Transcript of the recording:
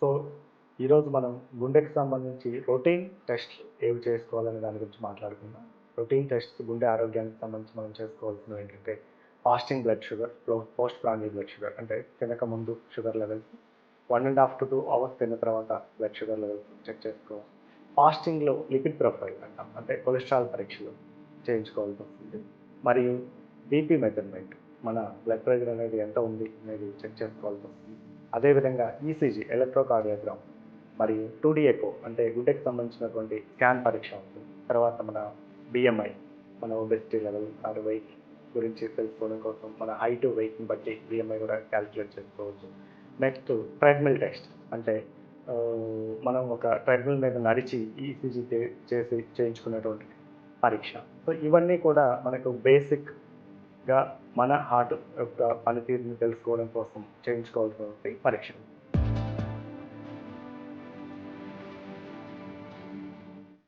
So, ఈరోజు మనం గుండెకి సంబంధించి రొటీన్ టెస్ట్‌లు ఏవి చేసుకోవాలనే దాని గురించి మాట్లాడుకుందాం. రొటీన్ టెస్ట్స్ గుండె ఆరోగ్యానికి సంబంధించి మనం చేసుకోవాల్సినవి ఏంటంటే, fasting blood sugar, post prandial blood sugar అంటే తినక ముందు షుగర్ లెవెల్స్, 1½ to 2 అవర్స్ తిన్న తర్వాత బ్లడ్ షుగర్ లెవెల్స్ చెక్ చేసుకోవాలి. ఫాస్టింగ్‌లో లిపిడ్ ప్రొఫైల్ అంటాం. అంటే కొలెస్ట్రాల్ పరీక్షలు చేయించుకోవాల్సి వస్తుంది. మరియు బీపీ మెజర్‌మెంట్, మన బ్లడ్ ప్రెషర్ అనేది ఎంత ఉంది అనేది చెక్ చేసుకోవాల్సి వస్తుంది. అదేవిధంగా ఈసీజీ, ఎలక్ట్రోకార్డియోగ్రామ్ మరియు 2D ఎకో అంటే గుండెకి సంబంధించినటువంటి స్కాన్ పరీక్ష ఉంటుంది. తర్వాత మన బిఎంఐ, మన ఒబెసిటీ లెవెల్ ఆర్ వెయిట్ గురించి తెలుసుకోవడం కోసం మన హైట్, వెయిట్‌ని బట్టి బిఎంఐ కూడా క్యాలిక్యులేట్ చేసుకోవచ్చు. నెక్స్ట్ ట్రెడ్‌మిల్ టెస్ట్ అంటే మనం ఒక ట్రెడ్‌మిల్ మీద నడిచి ఈసీజీ చేసి చేయించుకునేటువంటి పరీక్ష. సో ఇవన్నీ కూడా మనకు బేసిక్‌గా మన హార్ట్ యొక్క పనితీరుని తెలుసుకోవడం కోసం చేయించుకోవాల్సినటువంటి పరీక్షలు.